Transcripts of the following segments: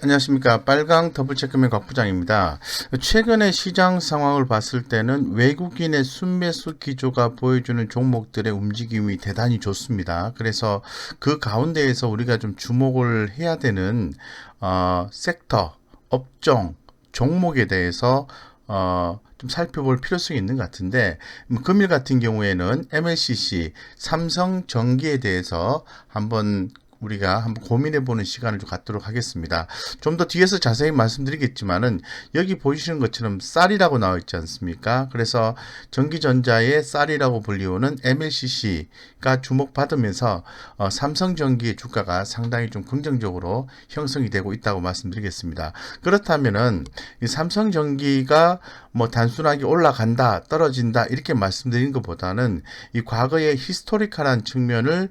안녕하십니까. 빨강 더블체크맨 곽 부장입니다. 최근의 시장 상황을 봤을 때는 외국인의 순매수 기조가 보여주는 종목들의 움직임이 대단히 좋습니다. 그래서 그 가운데에서 우리가 좀 주목을 해야 되는 섹터, 업종, 종목에 대해서 좀 살펴볼 필요성이 있는 것 같은데, 금일 같은 경우에는 MLCC, 삼성전기에 대해서 우리가 한번 고민해보는 시간을 좀 갖도록 하겠습니다. 좀 더 뒤에서 자세히 말씀드리겠지만은 여기 보시는 것처럼 쌀이라고 나와 있지 않습니까? 그래서 전기전자의 쌀이라고 불리우는 MLCC가 주목받으면서 삼성전기의 주가가 상당히 좀 긍정적으로 형성이 되고 있다고 말씀드리겠습니다. 그렇다면은 이 삼성전기가 뭐 단순하게 올라간다, 떨어진다 이렇게 말씀드리는 것보다는 이 과거의 히스토리컬한 측면을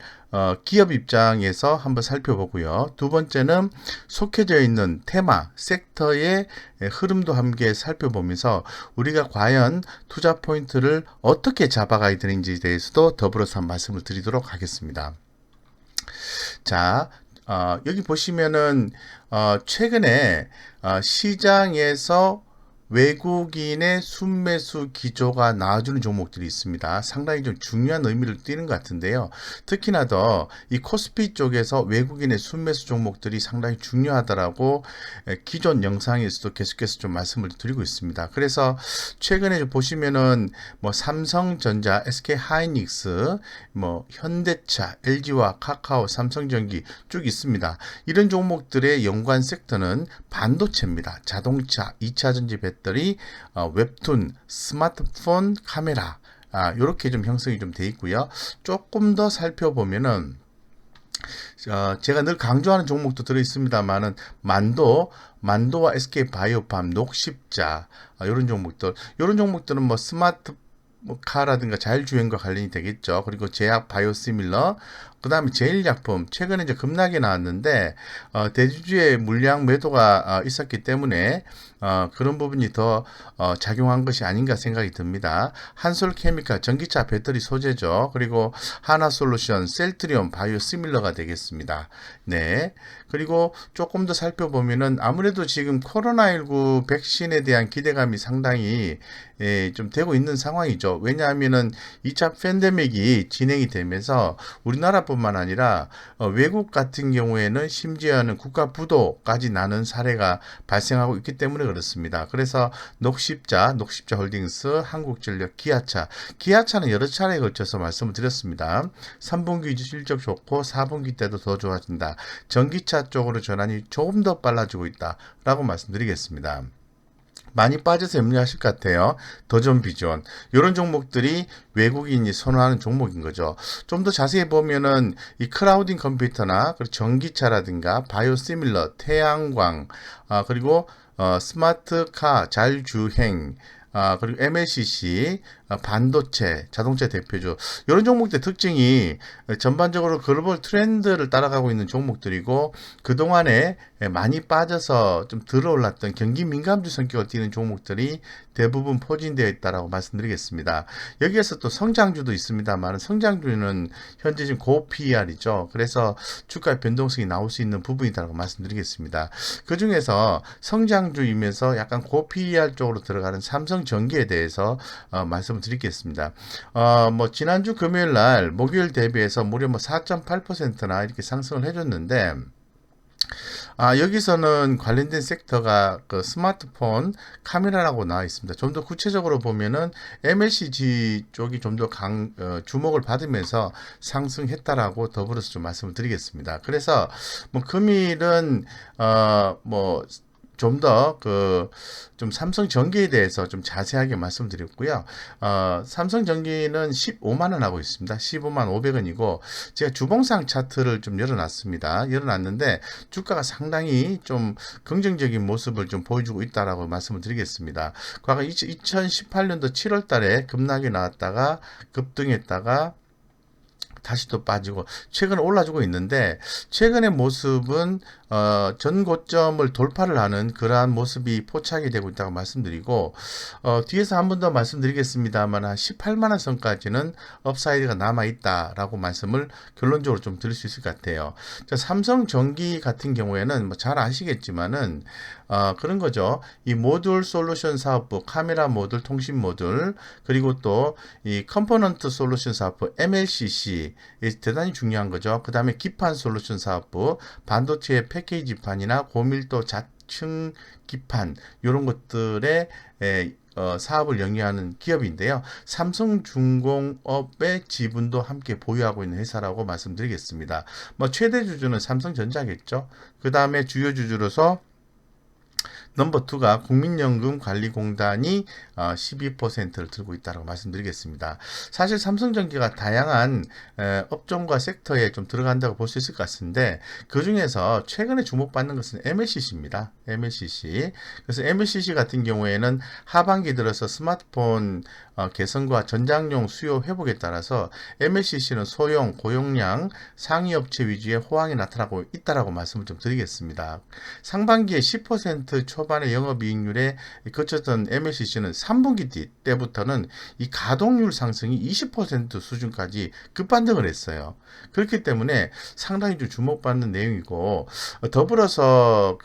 기업 입장에서 한번 살펴보고요. 두 번째는 속해져 있는 테마, 섹터의 흐름도 함께 살펴보면서 우리가 과연 투자 포인트를 어떻게 잡아가야 되는지에 대해서도 더불어서 한 말씀을 드리도록 하겠습니다. 자, 여기 보시면은 최근에 시장에서 외국인의 순매수 기조가 나와주는 종목들이 있습니다. 상당히 좀 중요한 의미를 띠는 것 같은데요. 특히나 더 이 코스피 쪽에서 외국인의 순매수 종목들이 상당히 중요하다라고 기존 영상에서도 계속해서 좀 말씀을 드리고 있습니다. 그래서 최근에 좀 보시면은 뭐 삼성전자, SK하이닉스, 뭐 현대차, LG와 카카오, 삼성전기 쭉 있습니다. 이런 종목들의 연관 섹터는 반도체입니다. 자동차, 2차전지 배터리, 웹툰, 스마트폰, 카메라 이렇게 좀 형성이 좀 돼 있고요. 조금 더 살펴보면은 제가 늘 강조하는 종목도 들어 있습니다만은 만도와 SK바이오팜, 녹십자 이런 종목들은 뭐 스마트 뭐 카라든가 자율주행과 관련이 되겠죠. 그리고 제약 바이오시밀러, 그 다음에 제일약품 최근에 이제 급락이 나왔는데 대주주의 물량 매도가 있었기 때문에 그런 부분이 더 작용한 것이 아닌가 생각이 듭니다. 한솔케미칼 전기차 배터리 소재죠. 그리고 하나솔루션, 셀트리온 바이오시밀러가 되겠습니다. 네. 그리고 조금 더 살펴보면은 아무래도 지금 코로나19 백신에 대한 기대감이 상당히 좀 되고 있는 상황이죠. 왜냐하면은 2차 팬데믹이 진행이 되면서 우리나라뿐만 아니라 외국 같은 경우에는 심지어는 국가 부도까지 나는 사례가 발생하고 있기 때문에 그렇습니다. 그래서 녹십자 홀딩스, 한국전력, 기아차는 여러 차례에 걸쳐서 말씀을 드렸습니다. 3분기 실적 좋고 4분기 때도 더 좋아진다. 전기차 쪽으로 전환이 조금 더 빨라지고 있다라고 말씀드리겠습니다. 많이 빠져서 염려하실 것 같아요. 더존 비전 이런 종목들이 외국인이 선호하는 종목인 거죠. 좀 더 자세히 보면은 이 클라우딩 컴퓨터나 그리고 전기차라든가 바이오시밀러, 태양광 그리고 스마트카, 자율주행 그리고 MLCC, 반도체, 자동차 대표죠. 이런 종목들 특징이 전반적으로 글로벌 트렌드를 따라가고 있는 종목들이고 그동안에 많이 빠져서 좀 들어올랐던 경기 민감주 성격을 띠는 종목들이 대부분 포진되어 있다라고 말씀드리겠습니다. 여기에서 또 성장주도 있습니다만 성장주는 현재 지금 고 PER이죠. 그래서 주가의 변동성이 나올 수 있는 부분이다라고 말씀드리겠습니다. 그 중에서 성장주이면서 약간 고 PER 쪽으로 들어가는 삼성전기에 대해서 말씀을 드리겠습니다. 뭐 지난주 금요일 날 목요일 대비해서 무려 뭐 4.8%나 이렇게 상승을 해줬는데 여기서는 관련된 섹터가 그 스마트폰 카메라라고 나와 있습니다. 좀 더 구체적으로 보면은 MLCG 쪽이 좀 더 주목을 받으면서 상승했다라고 더불어서 좀 말씀을 드리겠습니다. 그래서 뭐 금일은 뭐 좀 더 좀 삼성전기에 대해서 좀 자세하게 말씀드렸고요. 삼성전기는 15만 원 하고 있습니다. 15만 500원이고 제가 주봉상 차트를 좀 열어놨는데 주가가 상당히 좀 긍정적인 모습을 좀 보여주고 있다라고 말씀을 드리겠습니다. 과거 2018년도 7월 달에 급락이 나왔다가 급등했다가 다시 또 빠지고 최근에 올라주고 있는데 최근의 모습은 전 고점을 돌파를 하는 그러한 모습이 포착이 되고 있다고 말씀드리고 뒤에서 한 번 더 말씀드리겠습니다만 한 18만 원 선까지는 업사이드가 남아 있다라고 말씀을 결론적으로 좀 드릴 수 있을 것 같아요. 자, 삼성전기 같은 경우에는 뭐 잘 아시겠지만은 그런 거죠. 이 모듈 솔루션 사업부, 카메라 모듈, 통신 모듈, 그리고 또 이 컴포넌트 솔루션 사업부, MLCC, 대단히 중요한 거죠. 그 다음에 기판 솔루션 사업부, 반도체 패키지판이나 고밀도 자층 기판, 이런 것들의 사업을 영위하는 기업인데요. 삼성중공업의 지분도 함께 보유하고 있는 회사라고 말씀드리겠습니다. 뭐 최대 주주는 삼성전자겠죠. 그 다음에 주요 주주로서 넘버 2가 국민연금관리공단이 12%를 들고 있다고 말씀드리겠습니다. 사실 삼성전기가 다양한 업종과 섹터에 좀 들어간다고 볼 수 있을 것 같은데 그 중에서 최근에 주목받는 것은 MLCC입니다. MLCC. 그래서 MLCC 같은 경우에는 하반기 들어서 스마트폰 개선과 전장용 수요 회복에 따라서 MLCC는 소형, 고용량, 상위업체 위주의 호황이 나타나고 있다고 말씀을 좀 드리겠습니다. 상반기에 10% 초반의 영업이익률에 그쳤던 MLCC는 3분기 때부터는 이 가동률 상승이 20% 수준까지 급반등을 했어요. 그렇기 때문에 상당히 좀 주목받는 내용이고 더불어서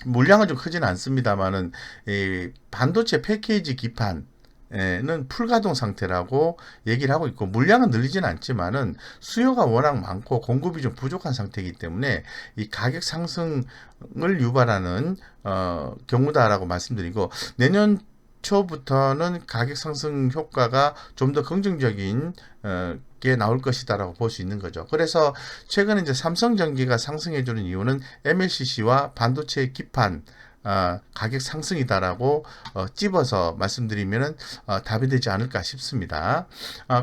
물량은 좀 크지는 않습니다만은 이 반도체 패키지 기판 는 풀가동 상태라고 얘기를 하고 있고 물량은 늘리지는 않지만은 수요가 워낙 많고 공급이 좀 부족한 상태이기 때문에 이 가격 상승을 유발하는 경우다라고 말씀드리고 내년 초부터는 가격 상승 효과가 좀 더 긍정적인 게 나올 것이다라고 볼 수 있는 거죠. 그래서 최근에 이제 삼성전기가 상승해주는 이유는 MLCC와 반도체 기판 가격 상승이다라고 찝어서 말씀드리면은 답이 되지 않을까 싶습니다.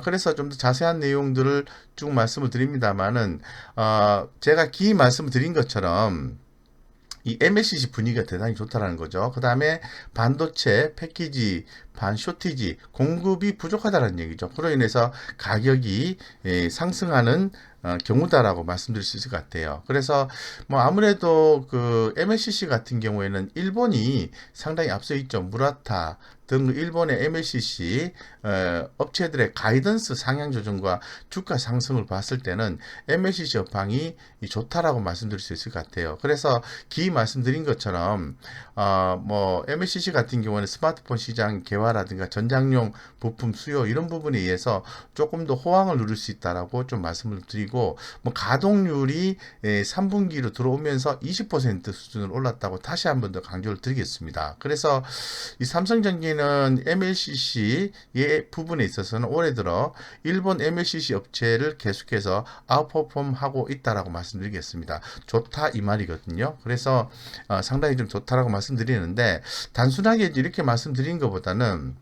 그래서 좀 더 자세한 내용들을 쭉 말씀을 드립니다만은 제가 기 말씀을 드린 것처럼 이 MLCC 분위기가 대단히 좋다라는 거죠. 그 다음에 반도체 패키지 반 쇼티지 공급이 부족하다는 얘기죠. 그로 인해서 가격이 상승하는 경우다라고 말씀드릴 수 있을 것 같아요. 그래서 뭐 아무래도 그 MLCC 같은 경우에는 일본이 상당히 앞서 있죠. 무라타 등 일본의 MLCC 업체들의 가이던스 상향 조정과 주가 상승을 봤을 때는 MLCC 업황이 좋다라고 말씀드릴 수 있을 것 같아요. 그래서 기 말씀드린 것처럼 뭐 MLCC 같은 경우는 스마트폰 시장 개화라든가 전장용 부품 수요 이런 부분에 의해서 조금 더 호황을 누릴 수 있다라고 좀 말씀을 드리고 뭐 가동률이 3분기로 들어오면서 20% 수준으로 올랐다고 다시 한번 더 강조를 드리겠습니다. 그래서 이 삼성전기는 MLCC의 부분에 있어서는 올해 들어 일본 MLCC 업체를 계속해서 아웃퍼폼하고 있다라고 말씀드리겠습니다. 좋다 이 말이거든요. 그래서 상당히 좀 좋다라고 말씀드리는데 단순하게 이렇게 말씀드린 것보다는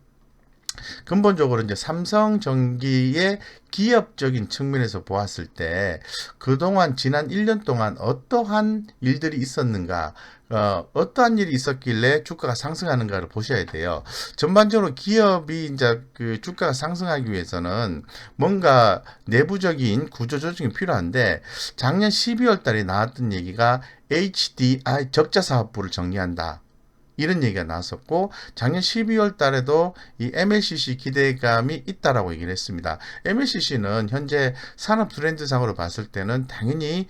근본적으로 이제 삼성전기의 기업적인 측면에서 보았을 때 그동안 지난 1년 동안 어떠한 일들이 있었는가 어떠한 일이 있었길래 주가가 상승하는가를 보셔야 돼요. 전반적으로 기업이 이제 그 주가가 상승하기 위해서는 뭔가 내부적인 구조 조정이 필요한데 작년 12월 달에 나왔던 얘기가 HDI 적자 사업부를 정리한다. 이런 얘기가 나왔었고 작년 12월 달에도 이 MLCC 기대감이 있다라고 얘기를 했습니다. MLCC는 현재 산업 트렌드상으로 봤을 때는 당연히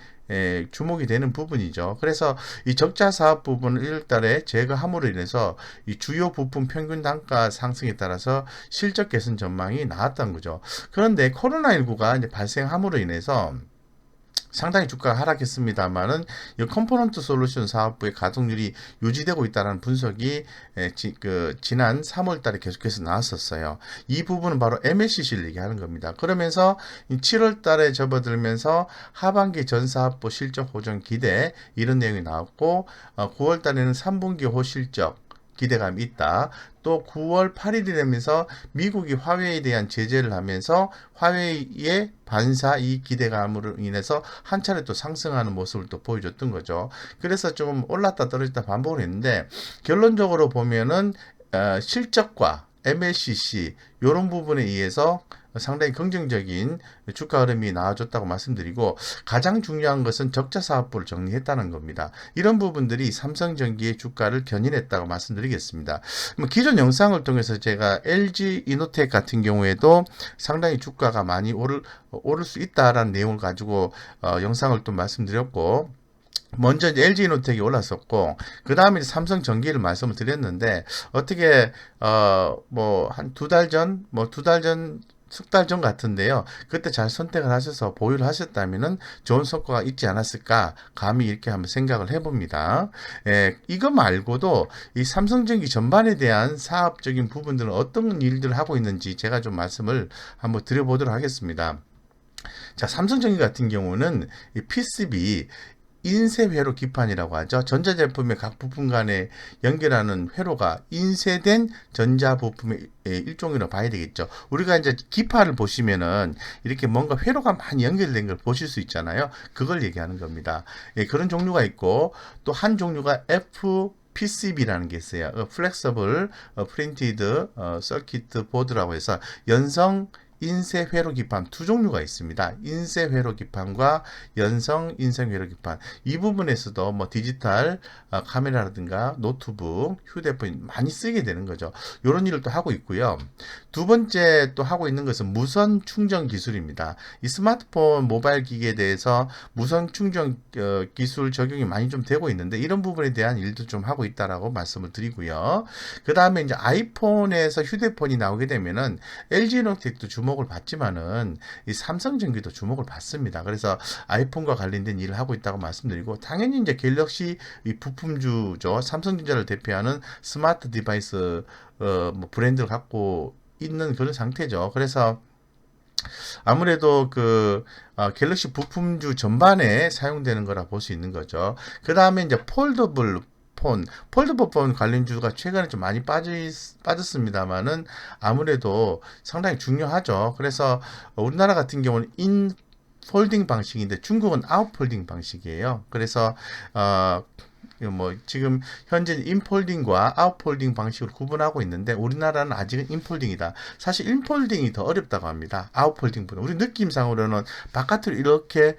주목이 되는 부분이죠. 그래서 이 적자 사업 부분을 1월 달에 제거함으로 인해서 이 주요 부품 평균 단가 상승에 따라서 실적 개선 전망이 나왔던 거죠. 그런데 코로나19가 이제 발생함으로 인해서 상당히 주가가 하락했습니다만은 이 컴포넌트 솔루션 사업부의 가동률이 유지되고 있다는 분석이 지난 3월 달에 계속해서 나왔었어요. 이 부분은 바로 MLCC를 얘기하는 겁니다. 그러면서 7월 달에 접어들면서 하반기 전 사업부 실적 호전 기대 이런 내용이 나왔고 9월 달에는 3분기 호실적 기대감이 있다. 또 9월 8일이 되면서 미국이 화웨이에 대한 제재를 하면서 화웨이의 반사 이 기대감으로 인해서 한 차례 또 상승하는 모습을 또 보여줬던 거죠. 그래서 좀 올랐다 떨어졌다 반복을 했는데 결론적으로 보면은 실적과 MLCC 이런 부분에 의해서 상당히 긍정적인 주가 흐름이 나와줬다고 말씀드리고, 가장 중요한 것은 적자 사업부를 정리했다는 겁니다. 이런 부분들이 삼성전기의 주가를 견인했다고 말씀드리겠습니다. 기존 영상을 통해서 제가 LG 이노텍 같은 경우에도 상당히 주가가 많이 오를 수 있다라는 내용을 가지고 영상을 또 말씀드렸고, 먼저 이제 LG이노텍이 올랐었고, 그 다음에 삼성전기를 말씀을 드렸는데, 어떻게 뭐 한 두 달 전, 석 달 전 같은데요. 그때 잘 선택을 하셔서 보유를 하셨다면은 좋은 성과가 있지 않았을까, 감히 이렇게 한번 생각을 해봅니다. 이거 말고도 이 삼성전기 전반에 대한 사업적인 부분들은 어떤 일들을 하고 있는지 제가 좀 말씀을 한번 드려보도록 하겠습니다. 자, 삼성전기 같은 경우는 이 PCB 인쇄회로 기판이라고 하죠. 전자제품의 각 부품 간에 연결하는 회로가 인쇄된 전자부품의 일종이라고 봐야 되겠죠. 우리가 이제 기판을 보시면은 이렇게 뭔가 회로가 많이 연결된 걸 보실 수 있잖아요. 그걸 얘기하는 겁니다. 그런 종류가 있고, 또 한 종류가 PCB라는 게 있어요. Flexible Printed Circuit Board라고 해서 연성 인쇄 회로 기판 두 종류가 있습니다. 인쇄 회로 기판과 연성 인쇄 회로 기판. 이 부분에서도 뭐 디지털 카메라라든가 노트북, 휴대폰 많이 쓰게 되는 거죠. 이런 일을 또 하고 있고요. 두 번째 또 하고 있는 것은 무선 충전 기술입니다. 이 스마트폰 모바일 기기에 대해서 무선 충전 기술 적용이 많이 좀 되고 있는데, 이런 부분에 대한 일도 좀 하고 있다라고 말씀을 드리고요. 그 다음에 이제 아이폰에서 휴대폰이 나오게 되면은 LG노텍도 주목을 받지만은 이 삼성전기도 주목을 받습니다. 그래서 아이폰과 관련된 일을 하고 있다고 말씀드리고, 당연히 이제 갤럭시 이 부품주죠. 삼성전자를 대표하는 스마트 디바이스 뭐 브랜드를 갖고 있는 그런 상태죠. 그래서 아무래도 갤럭시 부품주 전반에 사용되는 거라 볼 수 있는 거죠. 그 다음에 이제 폴더블 폰 관련주가 최근에 좀 많이 빠졌습니다만은 아무래도 상당히 중요하죠. 그래서 우리나라 같은 경우는 인 폴딩 방식인데 중국은 아웃 폴딩 방식이에요. 그래서 뭐 지금 현재 인폴딩과 아웃폴딩 방식으로 구분하고 있는데, 우리나라는 아직은 인폴딩이다. 사실 인폴딩이 더 어렵다고 합니다. 아웃폴딩보다. 우리 느낌상으로는 바깥으로 이렇게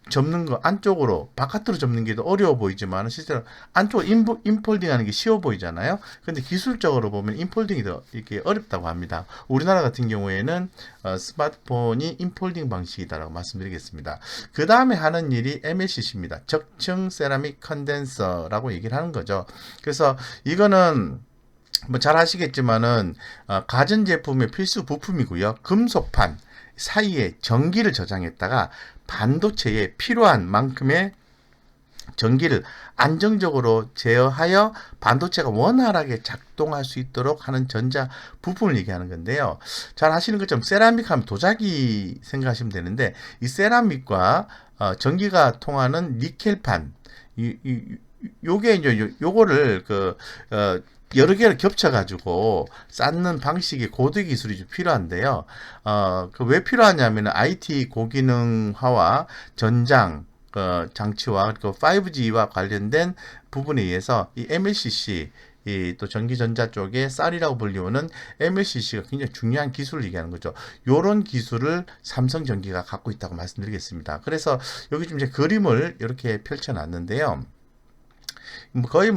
접는 거, 안쪽으로 바깥으로 접는 게 더 어려워 보이지만 실제로 안쪽으로 인폴딩 하는 게 쉬워 보이잖아요. 근데 기술적으로 보면 인폴딩이 더 이렇게 어렵다고 합니다. 우리나라 같은 경우에는 스마트폰이 인폴딩 방식이다라고 말씀드리겠습니다. 그 다음에 하는 일이 MLCC입니다. 적층 세라믹 컨덴서라고 얘기를 하는 거죠. 그래서 이거는 뭐 잘 아시겠지만은 가전제품의 필수 부품이고요. 금속판 사이에 전기를 저장했다가 반도체에 필요한 만큼의 전기를 안정적으로 제어하여 반도체가 원활하게 작동할 수 있도록 하는 전자 부품을 얘기하는 건데요. 잘 아시는 것처럼 세라믹 하면 도자기 생각하시면 되는데, 이 세라믹과 전기가 통하는 니켈판, 요게 이제 요거를 여러 개를 겹쳐가지고 쌓는 방식의 고도 기술이 좀 필요한데요. 왜 필요하냐면 IT 고기능화와 전장 장치와 그리고 5G와 관련된 부분에 의해서 이 MLCC 또 전기전자 쪽에 쌀이라고 불리우는 MLCC가 굉장히 중요한 기술을 얘기하는 거죠. 요런 기술을 삼성전기가 갖고 있다고 말씀드리겠습니다. 그래서 여기 좀 이제 그림을 이렇게 펼쳐놨는데요. 거의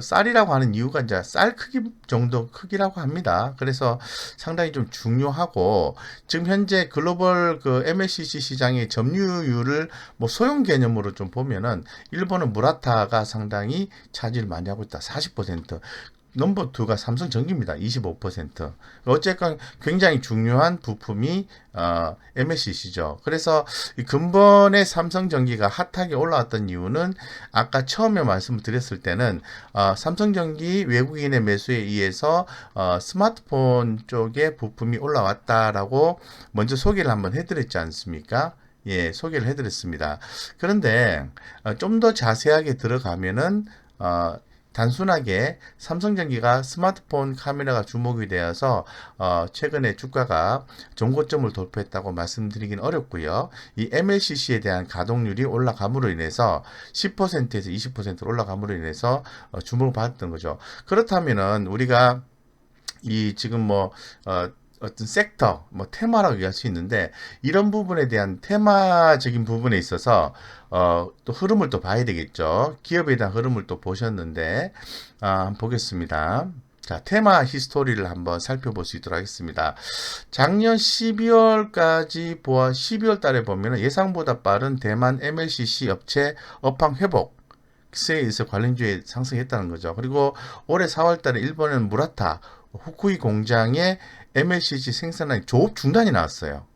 쌀이라고 하는 이유가 이제 쌀 크기 정도 크기라고 합니다. 그래서 상당히 좀 중요하고, 지금 현재 글로벌 MLCC 시장의 점유율을 소형 개념으로 좀 보면은 일본은 무라타가 상당히 차지를 많이 하고 있다. 40%. 넘버 2가 삼성전기입니다. 25%. 어쨌건 굉장히 중요한 부품이 MLCC죠. 그래서 근본의 삼성전기가 핫하게 올라왔던 이유는 아까 처음에 말씀을 드렸을 때는 삼성전기 외국인의 매수에 의해서 스마트폰 쪽에 부품이 올라왔다라고 먼저 소개를 한번 해드렸지 않습니까? 예, 소개를 해드렸습니다. 그런데 좀 더 자세하게 들어가면은 단순하게 삼성전기가 스마트폰 카메라가 주목이 되어서 최근에 주가가 정고점을 돌파했다고 말씀드리긴 어렵고요. 이 MLCC에 대한 가동률이 올라감으로 인해서 10%에서 20% 올라감으로 인해서 주목을 받았던 거죠. 그렇다면은 우리가 이 지금 어떤 섹터, 뭐 테마라고 얘기할 수 있는데 이런 부분에 대한 테마적인 부분에 있어서 또 흐름을 또 봐야 되겠죠. 기업에 대한 흐름을 또 보셨는데 한번 보겠습니다. 자, 테마 히스토리를 한번 살펴볼 수 있도록 하겠습니다. 작년 12월까지 12월 달에 보면 예상보다 빠른 대만 MLCC 업체 업황 회복 에 의해서 관련주에 상승했다는 거죠. 그리고 올해 4월 달에 일본은 무라타 후쿠이 공장의 MLCC 생산량이 조업 중단이 나왔어요.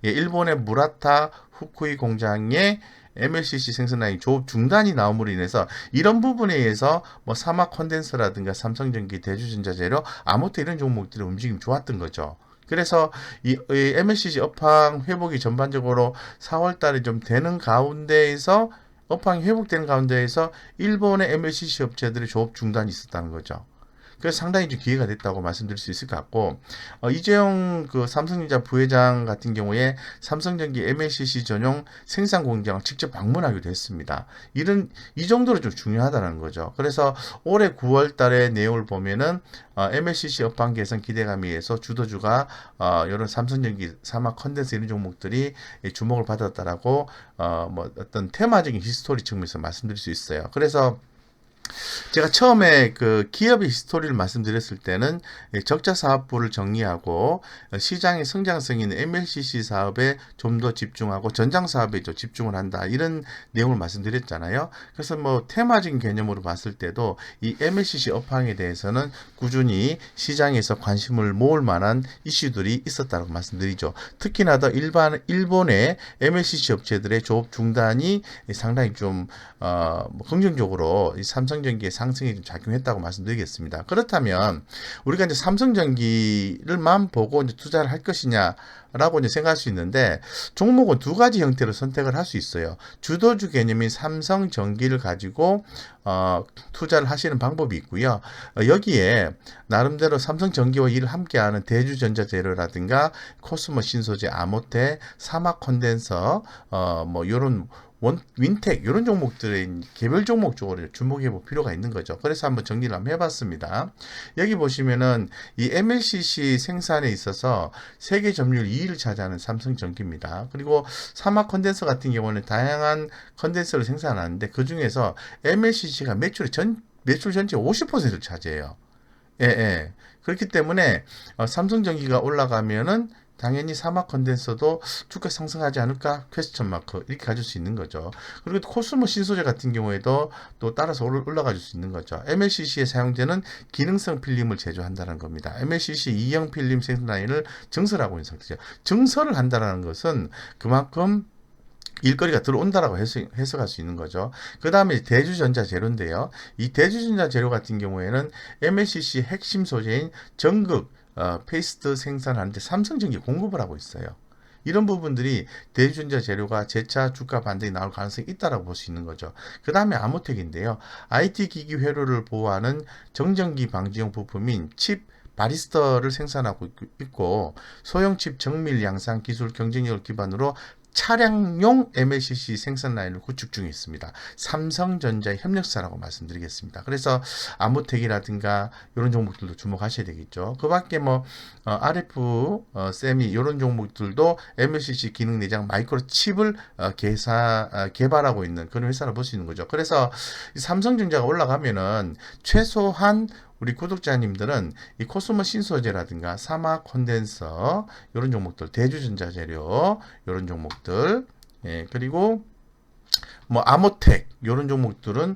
예, 일본의 무라타 후쿠이 공장의 MLCC 생산량이 조업 중단이 나옴으로 인해서 이런 부분에 의해서 뭐 사막 콘덴서라든가 삼성전기, 대주전자재료, 아무튼 이런 종목들의 움직임이 좋았던 거죠. 그래서 이 MLCC 업황 회복이 전반적으로 4월 달에 좀 되는 가운데에서 업황이 회복되는 가운데에서 일본의 MLCC 업체들의 조업 중단이 있었다는 거죠. 그래서 상당히 좀 기회가 됐다고 말씀드릴 수 있을 것 같고, 이재용 그 삼성전자 부회장 같은 경우에 삼성전기 MLCC 전용 생산 공장을 직접 방문하기도 했습니다. 이 정도로 좀 중요하다는 거죠. 그래서 올해 9월 달의 내용을 보면은 MLCC 업황 개선 기대감에 의해서 주도주가 이런 삼성전기, 사막 컨덴서 이런 종목들이 주목을 받았다라고 뭐 어떤 테마적인 히스토리 측면에서 말씀드릴 수 있어요. 그래서 제가 처음에 그 기업의 히스토리를 말씀드렸을 때는 적자 사업부를 정리하고 시장의 성장성 있는 MLCC 사업에 좀 더 집중하고 전장 사업에 좀 집중을 한다 이런 내용을 말씀드렸잖아요. 그래서 뭐 테마적인 개념으로 봤을 때도 이 MLCC 업황에 대해서는 꾸준히 시장에서 관심을 모을 만한 이슈들이 있었다고 말씀드리죠. 특히나 더 일본의 MLCC 업체들의 조업 중단이 상당히 좀 긍정적으로 이 삼성전기의 상승에 좀 작용했다고 말씀드리겠습니다. 그렇다면 우리가 이제 삼성전기를만 보고 이제 투자를 할 것이냐라고 이제 생각할 수 있는데 종목은 두 가지 형태로 선택을 할 수 있어요. 주도주 개념인 삼성전기를 가지고 투자를 하시는 방법이 있고요. 여기에 나름대로 삼성전기와 일을 함께하는 대주전자재료라든가 코스모 신소재, 아모테, 사막 콘덴서 뭐 이런 윈텍 이런 종목들의 개별 종목 쪽으로 주목해 볼 필요가 있는 거죠. 그래서 한번 정리를 한번 해봤습니다. 여기 보시면은 이 MLCC 생산에 있어서 세계 점유율 2위를 차지하는 삼성전기입니다. 그리고 사막 컨덴서 같은 경우는 다양한 컨덴서를 생산하는데 그 중에서 MLCC가 매출 전체 50%를 차지해요. 예, 예. 그렇기 때문에 삼성전기가 올라가면은 당연히 사막 컨덴서도 주가 상승하지 않을까? 퀘스천 마크 이렇게 가질 수 있는 거죠. 그리고 코스모 신소재 같은 경우에도 또 따라서 올라가 줄 수 있는 거죠. MLCC에 사용되는 기능성 필름을 제조한다는 겁니다. MLCC 2형 필름 생산 라인을 증설하고 있는 상태죠. 증설을 한다는 것은 그만큼 일거리가 들어온다라고 해석할 수 있는 거죠. 그 다음에 대주전자 재료인데요. 이 대주전자 재료 같은 경우에는 MLCC 핵심 소재인 전극 페이스트 생산하는데 삼성전기 공급을 하고 있어요. 이런 부분들이 대주전자 재료가 재차 주가 반등이 나올 가능성이 있다고 볼 수 있는 거죠. 그 다음에 아모텍인데요. IT 기기 회로를 보호하는 정전기 방지용 부품인 칩 바리스터를 생산하고 있고 소형 칩 정밀 양산 기술 경쟁력을 기반으로 차량용 MLCC 생산 라인을 구축 중에 있습니다. 삼성전자의 협력사라고 말씀드리겠습니다. 그래서 아모텍이라든가 이런 종목들도 주목하셔야 되겠죠. 그 밖에 뭐 RF, 세미 이런 종목들도 MLCC 기능 내장 마이크로칩을 개발하고 있는 그런 회사를 볼 수 있는 거죠. 그래서 삼성전자가 올라가면은 최소한 우리 구독자님들은 이 코스모 신소재라든가 사막 콘덴서 이런 종목들, 대주전자 재료 이런 종목들, 예, 그리고 뭐 아모텍 이런 종목들은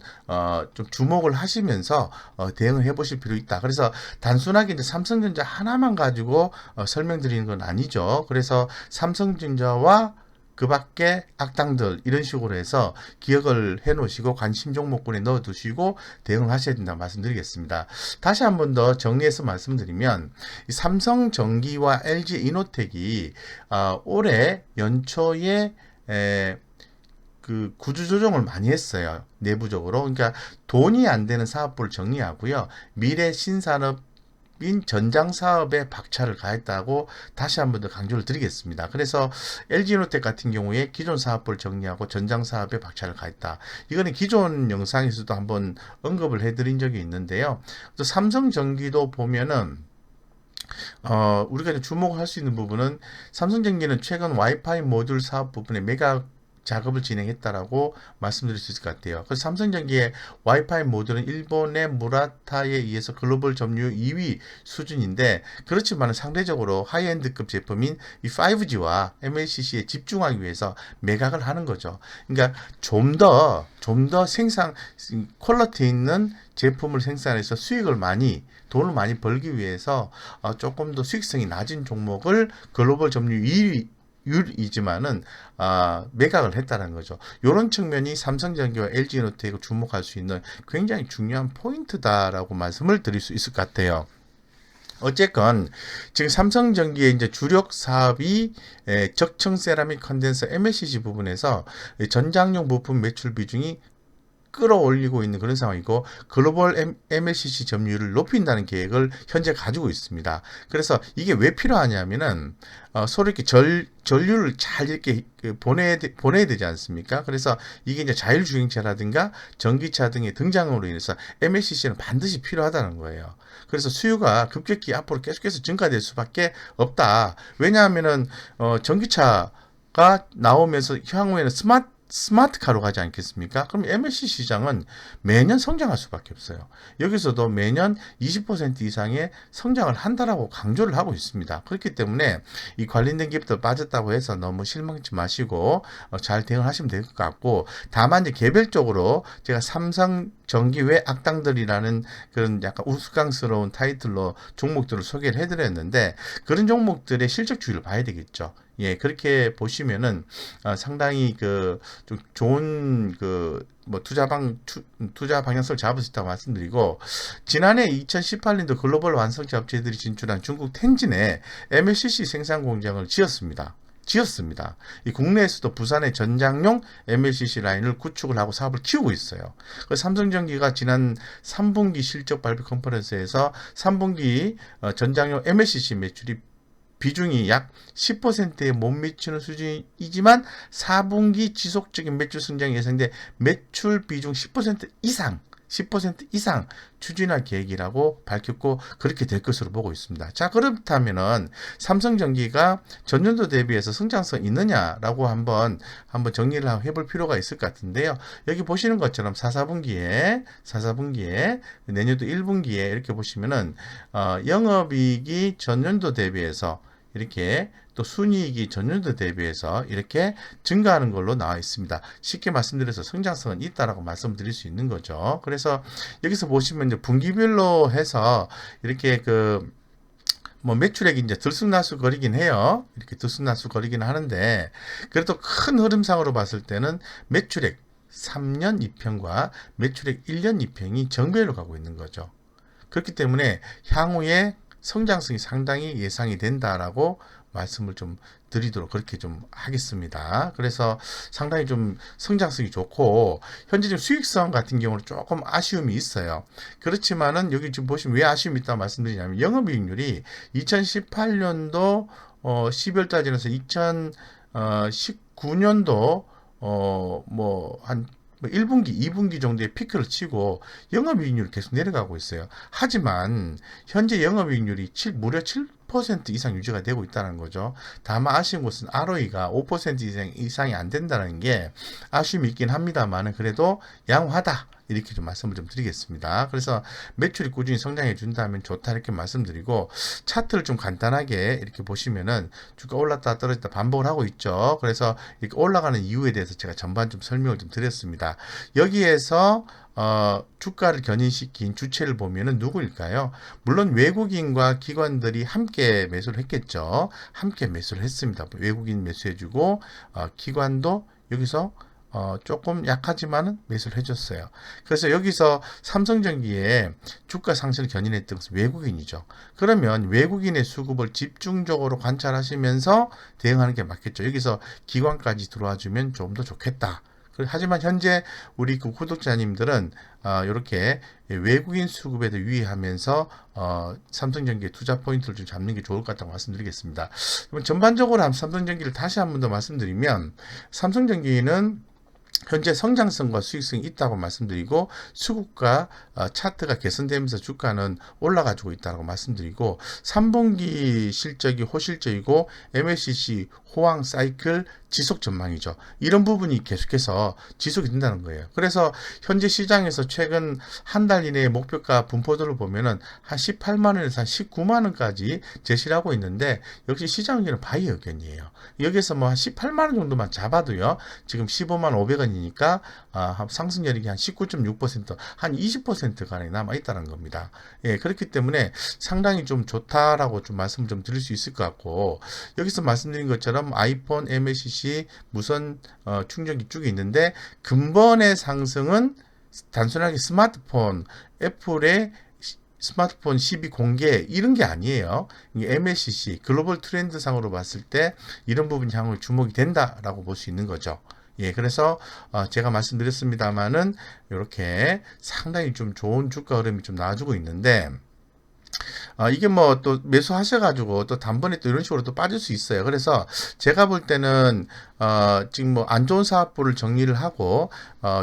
좀 주목을 하시면서 대응을 해보실 필요 있다. 그래서 단순하게 이제 삼성전자 하나만 가지고 설명드리는 건 아니죠. 그래서 삼성전자와 그 밖에 악당들 이런 식으로 해서 기억을 해 놓으시고 관심 종목군에 넣어 두시고 대응을 하셔야 된다고 말씀드리겠습니다. 다시 한 번 더 정리해서 말씀드리면 삼성전기와 LG이노텍이 올해 연초에 그 구조조정을 많이 했어요. 내부적으로. 그러니까 돈이 안 되는 사업부를 정리하고요. 미래 신산업 전장 사업에 박차를 가했다고 다시 한 번 더 강조를 드리겠습니다. 그래서 LG이노텍 같은 경우에 기존 사업부를 정리하고 전장 사업에 박차를 가했다. 이거는 기존 영상에서도 한번 언급을 해드린 적이 있는데요. 또 삼성전기도 보면은 우리가 이제 주목할 수 있는 부분은 삼성전기는 최근 와이파이 모듈 사업 부분에 메가 작업을 진행했다라고 말씀드릴 수 있을 것 같아요. 그래서 삼성전기의 와이파이 모듈은 일본의 무라타에 의해서 글로벌 점유율 2위 수준인데, 그렇지만 상대적으로 하이엔드급 제품인 이 5G와 MLCC에 집중하기 위해서 매각을 하는 거죠. 그러니까 좀 더 퀄리티 있는 제품을 생산해서 돈을 많이 벌기 위해서 조금 더 수익성이 낮은 종목을 글로벌 점유율 2위 율이지만은 매각을 했다는 거죠. 이런 측면이 삼성전기와 LG에너텍을 주목할 수 있는 굉장히 중요한 포인트다라고 말씀을 드릴 수 있을 것 같아요. 어쨌건 지금 삼성전기의 이제 주력 사업이 적층 세라믹 컨덴서 MLCC 부분에서 전장용 부품 매출 비중이 끌어올리고 있는 그런 상황이고, 글로벌 MLCC 점유율을 높인다는 계획을 현재 가지고 있습니다. 그래서 이게 왜 필요하냐면은 서로 이렇게 전류를 잘 이렇게 보내야 되지 않습니까? 그래서 이게 이제 자율주행차라든가 전기차 등의 등장으로 인해서 MLCC는 반드시 필요하다는 거예요. 그래서 수요가 급격히 앞으로 계속해서 증가될 수밖에 없다. 왜냐하면은 전기차가 나오면서 향후에는 스마트카로 가지 않겠습니까? 그럼 MLC 시장은 매년 성장할 수밖에 없어요. 여기서도 매년 20% 이상의 성장을 한다라고 강조를 하고 있습니다. 그렇기 때문에 이 관련된 기업들 빠졌다고 해서 너무 실망치 마시고 잘 대응하시면 될 것 같고, 다만 이제 개별적으로 제가 삼성전기 외 악당들이라는 그런 약간 우스꽝스러운 타이틀로 종목들을 소개를 해드렸는데, 그런 종목들의 실적 주의를 봐야 되겠죠. 예, 그렇게 보시면은 상당히 좀 좋은 투자 방향성을 잡을 수 있다고 말씀드리고, 지난해 2018년도 글로벌 완성차 업체들이 진출한 중국 텐진에 MLCC 생산 공장을 지었습니다. 이 국내에서도 부산의 전장용 MLCC 라인을 구축을 하고 사업을 키우고 있어요. 그래서 삼성전기가 지난 3분기 실적 발표 컨퍼런스에서 3분기 전장용 MLCC 매출이 비중이 약 10%에 못 미치는 수준이지만 4분기 지속적인 매출 성장이 예상돼 매출 비중 10% 이상 추진할 계획이라고 밝혔고, 그렇게 될 것으로 보고 있습니다. 자, 그렇다면은 삼성전기가 전년도 대비해서 성장성 있느냐라고 한번 정리를 해볼 필요가 있을 것 같은데요. 여기 보시는 것처럼 4분기에 내년도 1분기에 이렇게 보시면은 영업이익이 전년도 대비해서 이렇게, 또 순이익이 전년도 대비해서 이렇게 증가하는 걸로 나와 있습니다. 쉽게 말씀드려서 성장성은 있다라고 말씀드릴 수 있는 거죠. 그래서 여기서 보시면 이제 분기별로 해서 이렇게 매출액이 이제 들쑥날쑥거리긴 해요. 이렇게 들쑥날쑥거리긴 하는데, 그래도 큰 흐름상으로 봤을 때는 매출액 3년 2평과 매출액 1년 2평이 정배로 가고 있는 거죠. 그렇기 때문에 향후에 성장성이 상당히 예상이 된다라고 말씀을 좀 드리도록 그렇게 좀 하겠습니다. 그래서 상당히 좀 성장성이 좋고, 현재 좀 수익성 같은 경우는 조금 아쉬움이 있어요. 그렇지만은 여기 지금 보시면 왜 아쉬움이 있다고 말씀드리냐면, 영업이익률이 2018년도 12월 달에서 2019년도 한 1분기, 2분기 정도의 피크를 치고 영업이익률이 계속 내려가고 있어요. 하지만 현재 영업이익률이 무려 7% 이상 유지가 되고 있다는 거죠. 다만 아쉬운 것은 ROE가 5% 이상이 안 된다는 게 아쉬움이 있긴 합니다만, 그래도 양호하다, 이렇게 좀 말씀을 좀 드리겠습니다. 그래서 매출이 꾸준히 성장해 준다면 좋다, 이렇게 말씀드리고, 차트를 좀 간단하게 이렇게 보시면은 주가 올랐다 떨어졌다 반복을 하고 있죠. 그래서 이렇게 올라가는 이유에 대해서 제가 전반 좀 설명을 좀 드렸습니다. 여기에서 주가를 견인시킨 주체를 보면은 누구일까요? 물론 외국인과 기관들이 함께 매수를 했겠죠. 함께 매수를 했습니다. 외국인 매수해주고 기관도 여기서 조금 약하지만은 매수를 해줬어요. 그래서 여기서 삼성전기의 주가 상승을 견인했던 것은 외국인이죠. 그러면 외국인의 수급을 집중적으로 관찰하시면서 대응하는 게 맞겠죠. 여기서 기관까지 들어와주면 좀 더 좋겠다. 하지만 현재 우리 구독자님들은 이렇게 외국인 수급에도 유의하면서 삼성전기의 투자 포인트를 좀 잡는 게 좋을 것 같다고 말씀드리겠습니다. 그럼 전반적으로 삼성전기를 다시 한 번 더 말씀드리면, 삼성전기는 현재 성장성과 수익성이 있다고 말씀드리고 수급과 차트가 개선되면서 주가는 올라가지고 있다고 말씀드리고 3분기 실적이 호실적이고 MACC 호황 사이클 지속 전망이죠. 이런 부분이 계속해서 지속이 된다는 거예요. 그래서 현재 시장에서 최근 한 달 이내의 목표가 분포도를 보면은 한 18만 원에서 한 19만 원까지 제시를 하고 있는데 역시 시장 의견은 바이 의견이에요. 여기서 뭐 한 18만 원 정도만 잡아도요. 지금 15만 500원이니까 상승률이 한 19.6%, 한 20% 가량이 남아 있다는 겁니다. 예, 그렇기 때문에 상당히 좀 좋다라고 좀 말씀을 좀 드릴 수 있을 것 같고 여기서 말씀드린 것처럼 아이폰, MACC, 무선 충전기 쪽이 있는데 근본의 상승은 단순하게 스마트폰, 애플의 스마트폰 12 공개 이런 게 아니에요. MACC 글로벌 트렌드 상으로 봤을 때 이런 부분이 향후 주목이 된다라고 볼 수 있는 거죠. 예, 그래서 제가 말씀드렸습니다만은 이렇게 상당히 좀 좋은 주가 흐름이 좀 나와주고 있는데 이게 뭐 또 매수하셔가지고 또 단번에 또 이런 식으로 또 빠질 수 있어요. 그래서 제가 볼 때는 지금 뭐 안 좋은 사업부를 정리를 하고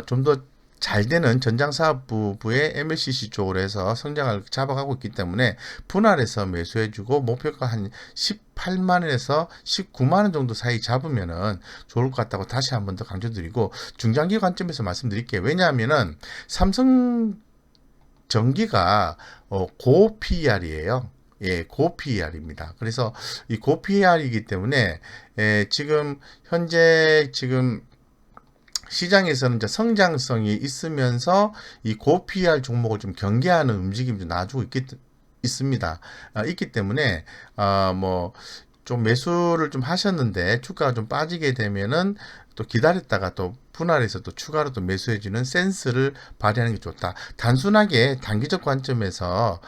좀 더 잘 되는 전장사업부의 MLCC 쪽으로 해서 성장을 잡아가고 있기 때문에 분할해서 매수해주고 목표가 한 18만 원에서 19만 원 정도 사이 잡으면은 좋을 것 같다고 다시 한 번 더 강조드리고 중장기 관점에서 말씀드릴게요. 왜냐하면은 삼성 전기가 고 PER이에요. 예, 고 PER입니다. 그래서 이 고 PER이기 때문에 지금 현재 지금 시장에서는 이제 성장성이 있으면서 이 고 PER 종목을 좀 경계하는 움직임이 좀 나와주고 있습니다. 있기 때문에 뭐 좀 매수를 좀 하셨는데 주가가 좀 빠지게 되면은 또 기다렸다가 또 분할해서 또 추가로 또 매수해주는 센스를 발휘하는 게 좋다. 단순하게 단기적 관점에서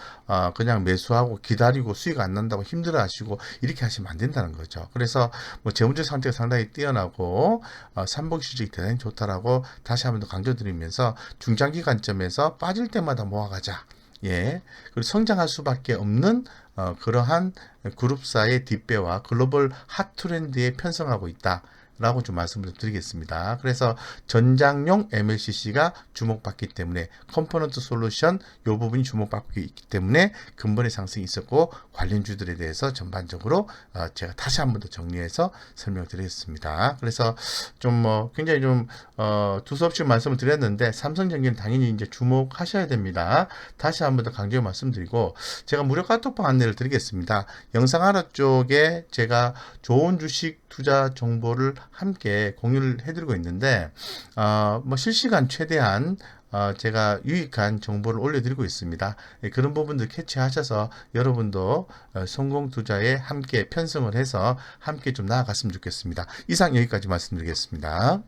그냥 매수하고 기다리고 수익 안 난다고 힘들어하시고 이렇게 하시면 안 된다는 거죠. 그래서 뭐 재무적 상태가 상당히 뛰어나고 삼복 실적이 대단히 좋다라고 다시 한번 더 강조드리면서 중장기 관점에서 빠질 때마다 모아가자. 예, 그리고 성장할 수밖에 없는 그러한 그룹사의 뒷배와 글로벌 핫 트렌드에 편성하고 있다. 라고 좀 말씀을 드리겠습니다. 그래서 전장용 MLCC가 주목받기 때문에 컴포넌트 솔루션 요 부분이 주목받기 있기 때문에 근본의 상승이 있었고 관련주들에 대해서 전반적으로 제가 다시 한 번 더 정리해서 설명드리겠습니다. 그래서 좀 뭐 굉장히 좀 두서없이 말씀을 드렸는데 삼성전기는 당연히 이제 주목하셔야 됩니다. 다시 한 번 더 강조해 말씀드리고 제가 무료 카톡방 안내를 드리겠습니다. 영상 아래 쪽에 제가 좋은 주식 투자 정보를 함께 공유를 해드리고 있는데 뭐 실시간 최대한 제가 유익한 정보를 올려드리고 있습니다. 그런 부분들 캐치하셔서 여러분도 성공 투자에 함께 편성을 해서 함께 좀 나아갔으면 좋겠습니다. 이상 여기까지 말씀드리겠습니다.